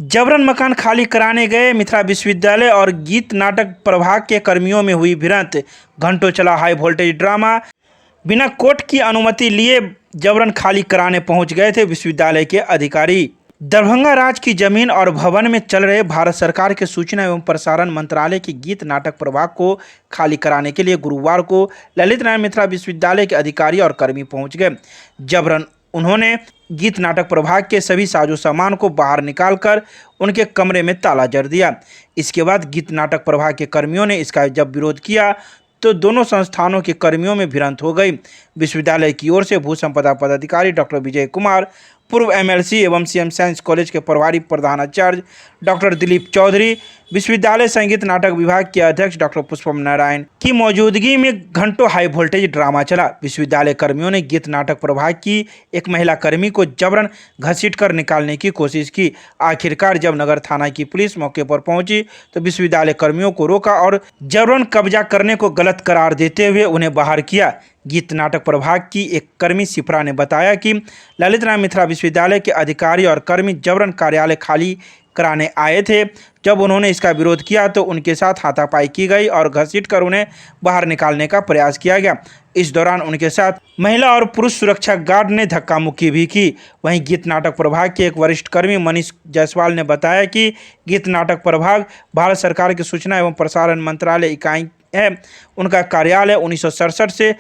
जबरन मकान खाली कराने गए मिथिला विश्वविद्यालय और गीत नाटक प्रभाग के कर्मियों में हुई भिड़ंत। घंटों चला हाई वोल्टेज ड्रामा। बिना कोर्ट की अनुमति लिए जबरन खाली कराने पहुंच गए थे विश्वविद्यालय के अधिकारी। दरभंगा राज्य की जमीन और भवन में चल रहे भारत सरकार के सूचना एवं प्रसारण मंत्रालय के गीत नाटक प्रभाग को खाली कराने के लिए गुरुवार को ललित नारायण मिथिला विश्वविद्यालय के अधिकारी और कर्मी पहुंच गए। जबरन उन्होंने गीत नाटक प्रभाग के सभी साजो सामान को बाहर निकालकर उनके कमरे में ताला जड़ दिया। इसके बाद गीत नाटक प्रभाग के कर्मियों ने इसका जब विरोध किया तो दोनों संस्थानों के कर्मियों में भिड़ंत हो गई। विश्वविद्यालय की ओर से भू संपदा पदाधिकारी डॉक्टर विजय कुमार, पूर्व एमएलसी एवं सीएम साइंस कॉलेज के प्रभारी प्रधानाचार्य डॉक्टर दिलीप चौधरी, विश्वविद्यालय संगीत नाटक विभाग के अध्यक्ष डॉक्टर पुष्पम नारायण की मौजूदगी में घंटों हाई वोल्टेज ड्रामा चला। विश्वविद्यालय कर्मियों ने गीत नाटक प्रभाग की एक महिला कर्मी को जबरन घसीटकर निकालने की कोशिश की। आखिरकार जब नगर थाना की पुलिस मौके पर पहुंची तो विश्वविद्यालय कर्मियों को रोका और जबरन कब्जा करने को गलत करार देते हुए उन्हें बाहर किया। गीत नाटक प्रभाग की एक कर्मी सिप्रा ने बताया कि ललित नारायण मिथिला विश्वविद्यालय के अधिकारी और कर्मी जबरन कार्यालय खाली कराने आए थे। जब उन्होंने इसका विरोध किया तो उनके साथ हाथापाई की गई और घसीटकर उन्हें बाहर निकालने का प्रयास किया गया। इस दौरान उनके साथ महिला और पुरुष सुरक्षा गार्ड ने धक्का मुक्की भी की। वहीं गीत नाटक प्रभाग के एक वरिष्ठ कर्मी मनीष जायसवाल ने बताया कि गीत नाटक प्रभाग भारत सरकार की सूचना एवं प्रसारण मंत्रालय इकाई है। उनका कार्यालय 1967 से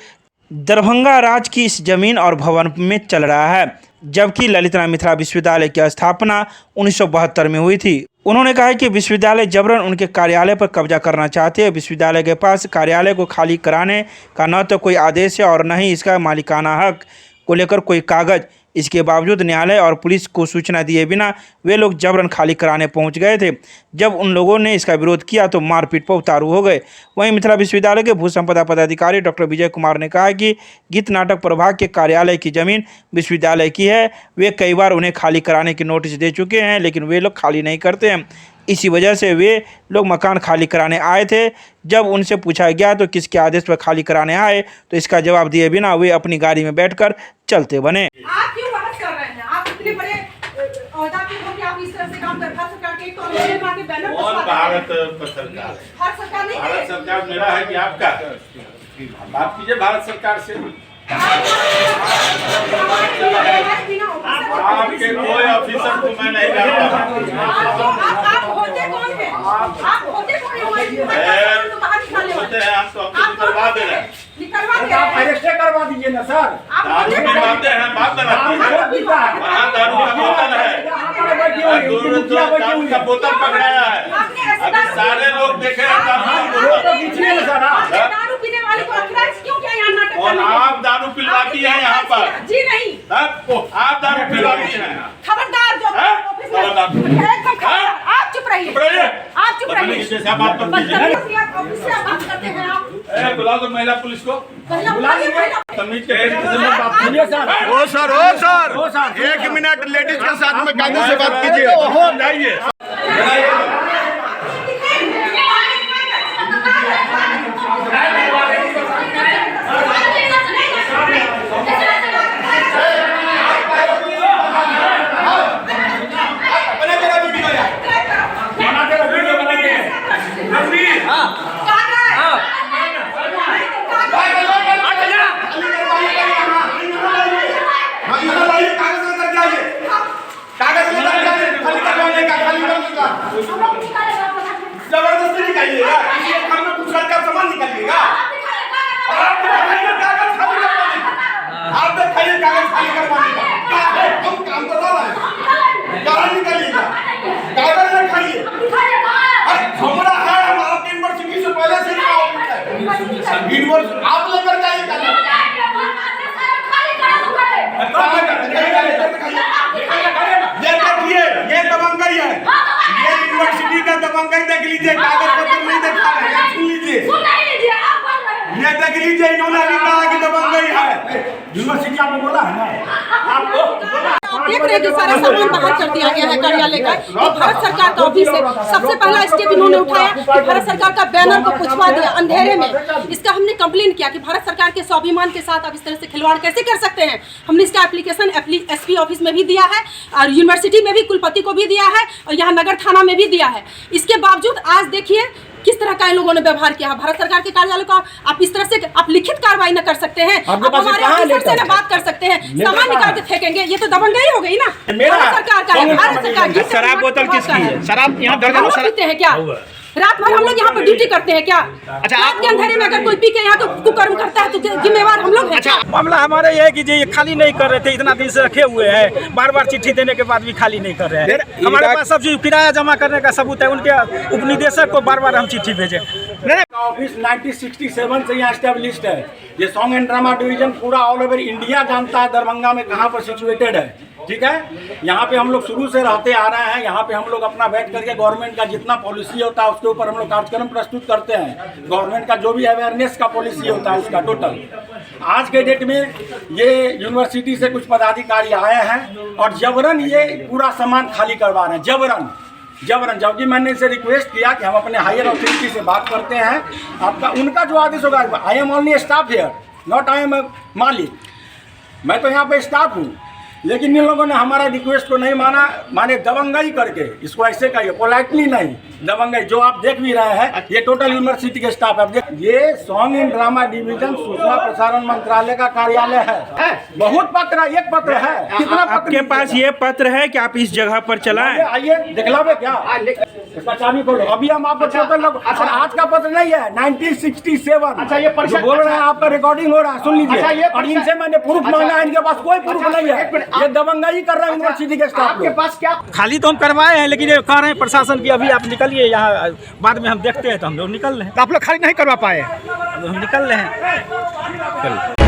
दरभंगा राज्य की इस जमीन और भवन में चल रहा है, जबकि ललित नारायण मिथिला विश्वविद्यालय की स्थापना 1972 में हुई थी। उन्होंने कहा कि विश्वविद्यालय जबरन उनके कार्यालय पर कब्जा करना चाहते हैं। विश्वविद्यालय के पास कार्यालय को खाली कराने का न तो कोई आदेश है और न ही इसका मालिकाना हक को लेकर कोई कागज। इसके बावजूद न्यायालय और पुलिस को सूचना दिए बिना वे लोग जबरन खाली कराने पहुंच गए थे। जब उन लोगों ने इसका विरोध किया तो मारपीट पर उतारू हो गए। वहीं मिथिला विश्वविद्यालय के भू संपदा पदाधिकारी डॉक्टर विजय कुमार ने कहा कि गीत नाटक प्रभाग के कार्यालय की जमीन विश्वविद्यालय की है। वे कई बार उन्हें खाली कराने की नोटिस दे चुके हैं, लेकिन वे लोग खाली नहीं करते हैं। इसी वजह से वे लोग मकान खाली कराने आए थे। जब उनसे पूछा गया तो किसके आदेश पर खाली कराने आए तो इसका जवाब दिए बिना वे अपनी गाड़ी में बैठकर चलते बने। आप क्यों बहस कर रहे हैं? आप इतने बड़े ओहदा के हो कि आप इस तरह से काम दरखास्त करके एक कॉलेज में आके बैनर कौन भारत सरकार है? हर सरकार नहीं भारत सरकार मेरा है कि आपका? बात कीजिए भारत सरकार से। आपके कोई ऑफिसर को मैं नहीं जानता। आप होते कौन हैं? आप होते कौन हैं? होते हैं हम तो आपको निकलवा दे रहे हैं। निकलवा दे रहे हैं। अरेस्ट करवा दीजिए ना सर। दारू पिलवाते हैं, बात बनाते हैं। वहाँ दारू का बोतल है, दारू का बोतल पकड़ाया है। अभी सारे लोग देखे हैं दारू पीने वाले को अखराज क्यों किया यहाँ नाटक और आप दारू पिलवाती हैं यहाँ पर? जी नहीं, आप दारू पिलवाती हैं। खबरदार जो एकदम खबरदार। आप चुप रहिए, आप चुप रहिए। जैसे आप बात करते हैं ऑफिस से बात करते हैं आप। बुला दो महिला पुलिस को। तमीज के सुनिए सर। ओ सर 1 मिनट लेडीज के साथ में कायदे से बात कीजिए। जाइए। जबरदस्ती निकालिएगा, किसी एक घर में कुछ करके सामान निकालिएगा। आप दिखाइए कागज खाली करवाने का। आप दिखाइए कागज खाली करवाने का। हम काम कर रहा है। कागज निकालिएगा, कागज दिखाइए। हमारा है, हमारा यूनिवर्सिटी से पहले से यूनिवर्सिटी आप लेकर जाइए कागज। ये दबंगई है। ये यूनिवर्सिटी का दबंगई देख लीजिए, कागज पत्र नहीं दिखा रहे हैं, सुन लीजिए। ये देख लीजिए, इन्होंने अभी कहा कि दबंगई है। यूनिवर्सिटी आपने बोला है ना? आपको बोला रहे हैं कि सारा सामान बाहर कर दिया गया है कार्यालय का। ये भारत सरकार का ऑफिस है। सबसे पहला स्टेप इन्होंने उठाया कि भारत सरकार का बैनर को पुछवा दिया अंधेरे में। इसका हमने कंप्लेन किया कि भारत सरकार के स्वाभिमान के साथ आप इस तरह से खिलवाड़ कैसे कर सकते हैं। हमने इसका एप्लीकेशन एसपी ऑफिस में भी दिया है और यूनिवर्सिटी में भी कुलपति को भी दिया है और यहाँ नगर थाना में भी दिया है। इसके बावजूद आज देखिए किस तरह का इन लोगों ने व्यवहार किया। भारत सरकार के कार्यालय का आप इस तरह से आप लिखित कार्रवाई न कर सकते हैं, आप हमारे ऑफिसर से न बात कर सकते हैं, सामान निकाल के फेंकेंगे, ये तो दबंगई हो गई ना। भारत सरकार का है, भारत सरकार की। शराब बोतल किसकी है? शराब यहाँ दर्जनों शराब पीते हैं क्या? रात भर हम लोग यहाँ पर ड्यूटी करते हैं क्या? अच्छा, रात के अंधेरे में अगर कोई पी के यहाँ तो कुकर्म करता है तो जिम्मेवार हम लोग हैं। अच्छा, मामला हमारे ये है कि ये खाली नहीं कर रहे थे, इतना दिन से रखे हुए हैं, बार बार चिट्ठी देने के बाद भी खाली नहीं कर रहे हैं। हमारे पास सब चीज किराया जमा करने का सबूत है, उनके उपनिदेशक को बार बार हम चिट्ठी भेजे। ऑफिस 1967 से यहाँ स्टैब्लिश्ड है। ये सॉन्ग एंड ड्रामा डिवीजन पूरा ऑल ओवर इंडिया जानता है दरभंगा में कहाँ पर सिचुएटेड है। ठीक है, यहाँ पे हम लोग शुरू से रहते आ रहे हैं। यहाँ पे हम लोग अपना बैठ करके गवर्नमेंट का जितना पॉलिसी होता है उसके ऊपर हम लोग कार्यक्रम प्रस्तुत करते हैं। गवर्नमेंट का जो भी अवेयरनेस का पॉलिसी होता है उसका टोटल। आज के डेट में ये यूनिवर्सिटी से कुछ पदाधिकारी आए हैं और जबरन ये पूरा सामान खाली करवा रहे हैं, जबरन। जबकि मैंने इसे रिक्वेस्ट किया कि हम अपने हायर अथॉरिटी से बात करते हैं, आपका उनका जो आदेश होगा। I am only staff here, not I am मालिक। मैं तो यहाँ पे स्टाफ हूँ, लेकिन इन लोगों ने हमारा रिक्वेस्ट को नहीं माने दबंगई करके। इसको ऐसे कहिए, पोलाइटली नहीं, दबंगई। जो आप देख भी रहे हैं ये टोटल यूनिवर्सिटी के स्टाफ है। ये सॉन्ग एंड ड्रामा डिवीजन सूचना प्रसारण मंत्रालय का कार्यालय है। बहुत पत्र, एक पत्र है। कितना पत्र आपके पास ये पत्र है कि आप इस जगह पर चलाएं? आइए दिखलावे क्या, इसका चाबी खोलो। अभी हम आपको टोटल अच्छा आज का पत्र नहीं है, 1967। अच्छा, ये बोल रहे हैं, आपका रिकॉर्डिंग हो रहा है, सुन लीजिए। और इनसे मैंने प्रूफ मांगा है, इनके पास कोई प्रूफ नहीं है। ये दबंगई कर रहे हैं यूनिवर्सिटी के स्टाफ। आपके पास क्या खाली तो हम करवाए हैं, लेकिन ये कह रहे हैं प्रशासन की अभी आप निकलिए यहाँ, बाद में हम देखते हैं। तो हम लोग निकल रहे हैं। तो आप लोग खाली नहीं करवा पाए? हम निकल रहे हैं।